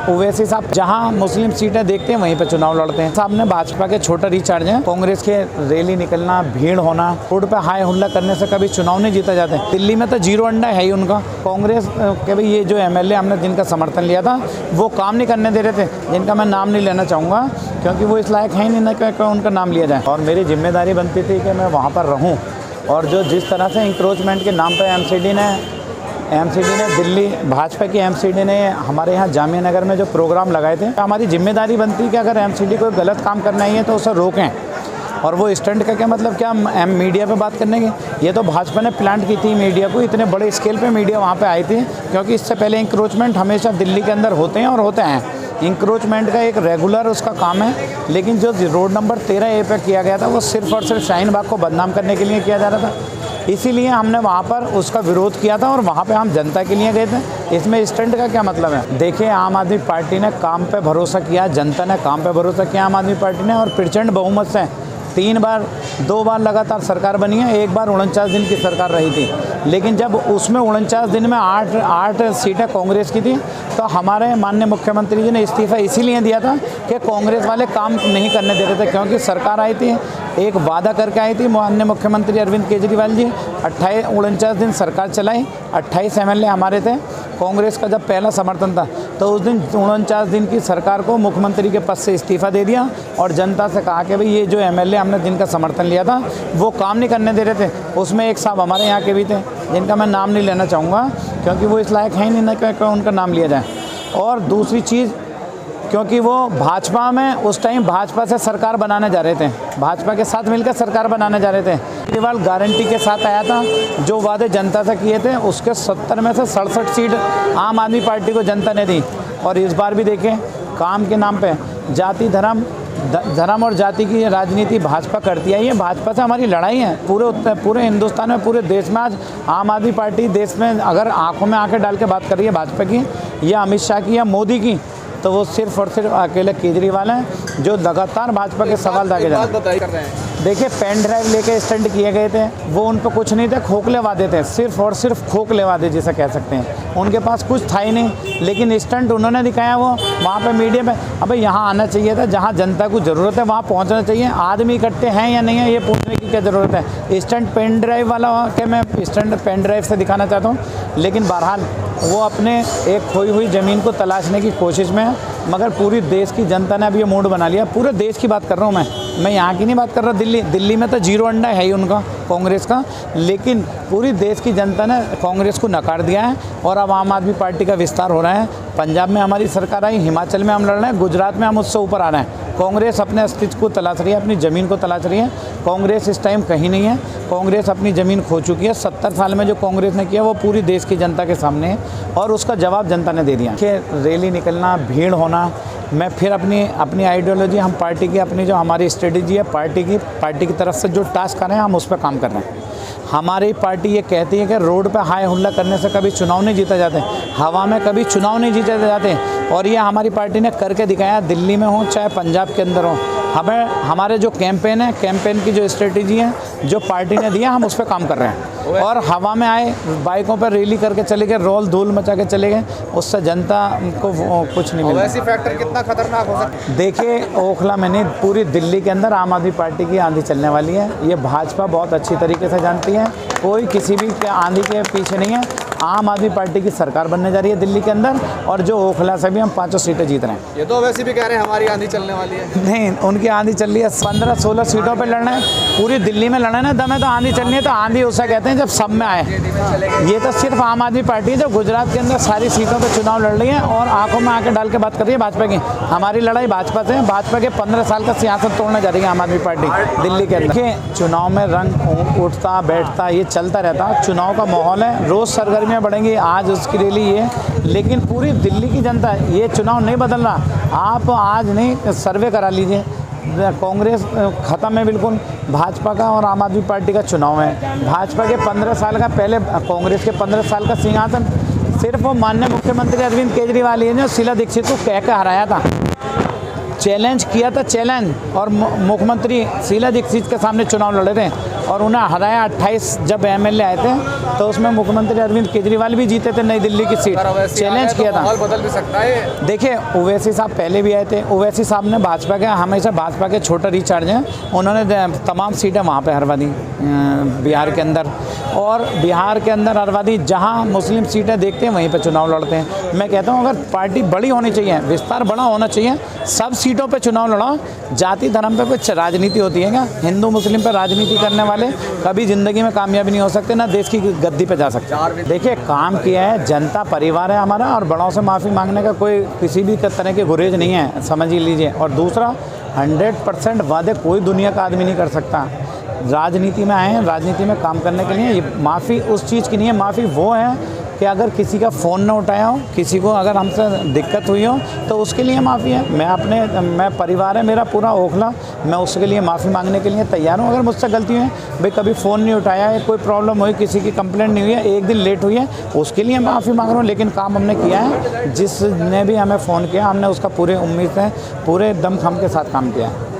ओवैसी साहब जहां मुस्लिम सीटें देखते हैं वहीं पे चुनाव लड़ते हैं। साहब ने भाजपा के छोटा रिचार्ज हैं, कांग्रेस के रैली निकलना, भीड़ होना, रोड पे हाय हुल्ला करने से कभी चुनाव नहीं जीता जाते। दिल्ली में तो जीरो अंडा है ही उनका। कांग्रेस के भी ये जो एमएलए हमने जिनका समर्थन लिया था वो काम नहीं करने दे रहे थे, जिनका मैं नाम नहीं लेना चाहूँगा क्योंकि वो इस लायक है ही नहीं कि उनका नाम लिया जाए। और मेरी जिम्मेदारी बनती थी कि मैं वहाँ पर रहूँ और जो जिस तरह से इंक्रोचमेंट के नाम पर एमसीडी ने दिल्ली भाजपा की एमसीडी ने हमारे यहाँ जामिया नगर में जो प्रोग्राम लगाए थे, हमारी जिम्मेदारी बनती है कि अगर एमसीडी को गलत काम करना ही है तो उसे रोकें। और वो स्टंट का क्या मतलब, क्या मीडिया पे बात करने की? ये तो भाजपा ने प्लांट की थी मीडिया को, इतने बड़े स्केल पे मीडिया वहाँ पे आई थी क्योंकि इससे पहले इंक्रोचमेंट हमेशा दिल्ली के अंदर होते हैं और होते हैं। इंक्रोचमेंट का एक रेगुलर उसका काम है, लेकिन जो रोड नंबर 13A पे किया गया था वो सिर्फ और सिर्फ शाहीन बाग को बदनाम करने के लिए किया जा रहा था। इसीलिए हमने वहाँ पर उसका विरोध किया था और वहाँ पे हम जनता के लिए गए थे। इसमें स्टंट का क्या मतलब है? देखिए, आम आदमी पार्टी ने काम पे भरोसा किया, जनता ने काम पे भरोसा किया आम आदमी पार्टी ने, और प्रचंड बहुमत से 2 बार लगातार सरकार बनी है। एक बार 49 दिन की सरकार रही थी, लेकिन जब उसमें 49 दिन में 8 सीटें कांग्रेस की थी तो हमारे माननीय मुख्यमंत्री जी ने इस्तीफा इसीलिए दिया था कि कांग्रेस वाले काम नहीं करने दे रहे थे। क्योंकि सरकार आई थी, एक वादा करके आई थी माननीय मुख्यमंत्री अरविंद केजरीवाल जी, 49 दिन सरकार चलाई, 28 एमएलए हमारे थे, कांग्रेस का जब पहला समर्थन था तो उस दिन 49 दिन की सरकार को मुख्यमंत्री के पद से इस्तीफा दे दिया और जनता से कहा कि भाई ये जो एमएलए हमने जिनका समर्थन लिया था वो काम नहीं करने दे रहे थे। उसमें एक साहब हमारे यहाँ के भी थे जिनका मैं नाम नहीं लेना चाहूँगा क्योंकि वो इस लायक है ही नहीं कि उनका नाम लिया जाए। और दूसरी चीज़, क्योंकि वो भाजपा में उस टाइम भाजपा से सरकार बनाने जा रहे थे, भाजपा के साथ मिलकर सरकार बनाने जा रहे थे। केजरीवाल गारंटी के साथ आया था, जो वादे जनता से किए थे उसके 70 में से 67 सीट आम आदमी पार्टी को जनता ने दी। और इस बार भी देखें, काम के नाम पे जाति धर्म और जाति की राजनीति भाजपा करती है। ये भाजपा से हमारी लड़ाई है पूरे हिंदुस्तान में, पूरे देश में। आज आम आदमी पार्टी देश में अगर आंखों में आंखें डाल के बात कर रही है भाजपा की या अमित शाह की या मोदी की, तो वो सिर्फ और सिर्फ अकेले केजरीवाल हैं जो लगातार भाजपा के सवाल दागे जा रहे हैं। देखिए, पेन ड्राइव लेके स्टंट किए गए थे, वो उन पर कुछ नहीं थे, खोखले वादे थे, सिर्फ और सिर्फ खोखले वादे जिसे कह सकते हैं। उनके पास कुछ था ही नहीं, लेकिन स्टंट उन्होंने दिखाया। वो वहाँ पे मीडिया में, अबे यहाँ आना चाहिए था, जहाँ जनता को ज़रूरत है वहाँ पहुँचना चाहिए। आदमी इकट्ठे हैं या नहीं है ये पूछने की क्या ज़रूरत है? स्टंट पेन ड्राइव वाला क्या मैं स्टंट पेन ड्राइव से दिखाना चाहता हूँ, लेकिन बहरहाल वो अपने एक खोई हुई ज़मीन को तलाशने की कोशिश में है। मगर पूरी देश की जनता ने अब ये मूड बना लिया। पूरे देश की बात कर रहा हूँ मैं यहाँ की नहीं बात कर रहा। दिल्ली में तो जीरो अंडा है ही उनका, कांग्रेस का, लेकिन पूरी देश की जनता ने कांग्रेस को नकार दिया है और अब आम आदमी पार्टी का विस्तार हो रहा है। पंजाब में हमारी सरकार आई, हिमाचल में हम लड़ रहे हैं, गुजरात में हम उससे ऊपर आ रहे हैं। कांग्रेस अपने अस्तित्व को तलाश रही है, अपनी ज़मीन को तलाश रही है। कांग्रेस इस टाइम कहीं नहीं है, कांग्रेस अपनी ज़मीन खो चुकी है। 70 साल में जो कांग्रेस ने किया वो पूरी देश की जनता के सामने है और उसका जवाब जनता ने दे दिया। कि रैली निकलना, भीड़ होना, मैं फिर अपनी आइडियोलॉजी, हम पार्टी की अपनी जो हमारी स्ट्रेटजी है पार्टी की तरफ से जो टास्क कर रहे हैं हम उस पर काम कर रहे हैं। हमारी पार्टी ये कहती है कि रोड पे हाय हुल्ला करने से कभी चुनाव नहीं जीता जाते, हवा में कभी चुनाव नहीं जीते जाते, और ये हमारी पार्टी ने करके दिखाया। दिल्ली में हो चाहे पंजाब के अंदर हो, हमारे जो कैंपेन है, कैंपेन की जो स्ट्रेटजी है जो पार्टी ने दिया, हम उस पर काम कर रहे हैं। और हवा में आए, बाइकों पर रैली करके चले गए, रोल धूल मचा के चले गए, उससे जनता को कुछ नहीं मिला। वैसी फैक्टर कितना खतरनाक हो सकता है? देखिए, ओखला में नहीं, पूरी दिल्ली के अंदर आम आदमी पार्टी की आंधी चलने वाली है। ये भाजपा बहुत अच्छी तरीके से जानती है, कोई किसी भी आंधी के पीछे नहीं है। आम आदमी पार्टी की सरकार बनने जा रही है दिल्ली के अंदर, और जो ओखला से भी हम 5 सीटें जीत रहे हैं। ये तो वैसे भी कह रहे हैं हमारी आंधी चलने वाली है। नहीं, उनकी आंधी चल रही है। 15-16 सीटों पे लड़ना है, पूरी दिल्ली में लड़ना है ना, दम है तो आंधी चलनी है। तो आंधी उसे कहते हैं जब सब में आए। ये तो सिर्फ आम आदमी पार्टी है जो गुजरात के अंदर सारी सीटों पर चुनाव लड़ रही है और आंखों में आंखें डाल के बात कर रही है भाजपा की। हमारी लड़ाई भाजपा से है। भाजपा के 15 साल का सियासत तोड़ने जा रही है आम आदमी पार्टी दिल्ली के अंदर। देखिए, चुनाव में रंग उठता बैठता ये चलता रहता, चुनाव का माहौल है, रोज़ सरगर्मियाँ बढ़ेंगी। आज उसकी रैली है, लेकिन पूरी दिल्ली की जनता, ये चुनाव नहीं बदल रहा। आप आज नहीं, सर्वे करा लीजिए, कांग्रेस ख़त्म है बिल्कुल, भाजपा का और आम आदमी पार्टी का चुनाव है। भाजपा के 15 साल का, पहले कांग्रेस के 15 साल का सिंहासन सिर्फ वो माननीय मुख्यमंत्री अरविंद केजरीवाल ही ने शीला दीक्षित को कह के हराया था, चैलेंज किया था, चैलेंज, और मुख्यमंत्री शीला दीक्षित के सामने चुनाव लड़े थे। और उन्हें हराया 28 जब एमएलए आए थे तो उसमें मुख्यमंत्री अरविंद केजरीवाल भी जीते थे नई दिल्ली की सीट, चैलेंज किया था। माहौल बदल भी सकता है। देखिए ओवैसी साहब पहले भी आए थे, ओवैसी साहब ने भाजपा के हमेशा भाजपा के छोटे रिचार्ज हैं, उन्होंने तमाम सीटें वहाँ पे हरवा दी बिहार के अंदर, और बिहार के अंदर हरवा दी। जहाँ मुस्लिम सीटें देखते हैं वहीं पे चुनाव लड़ते हैं। मैं कहता हूँ अगर पार्टी बड़ी होनी चाहिए, विस्तार बड़ा होना चाहिए, सब सीटों पे चुनाव लड़ाओ। जाति धर्म पे कुछ राजनीति होती है क्या? हिंदू मुस्लिम पे राजनीति करने वाले कभी ज़िंदगी में कामयाबी नहीं हो सकते, ना देश की गद्दी पे जा सकते। देखिए काम किया है, जनता परिवार है हमारा, और बड़ों से माफ़ी मांगने का कोई किसी भी तरह के गुरेज नहीं है, समझ ही लीजिए। और दूसरा 100% वादे कोई दुनिया का आदमी नहीं कर सकता। राजनीति में आए हैं राजनीति में काम करने के लिए। ये माफ़ी उस चीज़ की नहीं है, माफ़ी वो है कि अगर किसी का फ़ोन ना उठाया हो, किसी को अगर हमसे दिक्कत हुई हो तो उसके लिए माफ़ी है। मैं परिवार है मेरा पूरा ओखला, मैं उसके लिए माफ़ी मांगने के लिए तैयार हूँ। अगर मुझसे गलती हुई है, भाई कभी फ़ोन नहीं उठाया है, कोई प्रॉब्लम हुई, किसी की कंप्लेंट नहीं हुई है, एक दिन लेट हुई है, उसके लिए माफ़ी मांग रहा हूँ। लेकिन काम हमने किया है, जिसने भी हमें फ़ोन किया हमने उसका पूरे उम्मीद से पूरे दमखम के साथ काम किया है।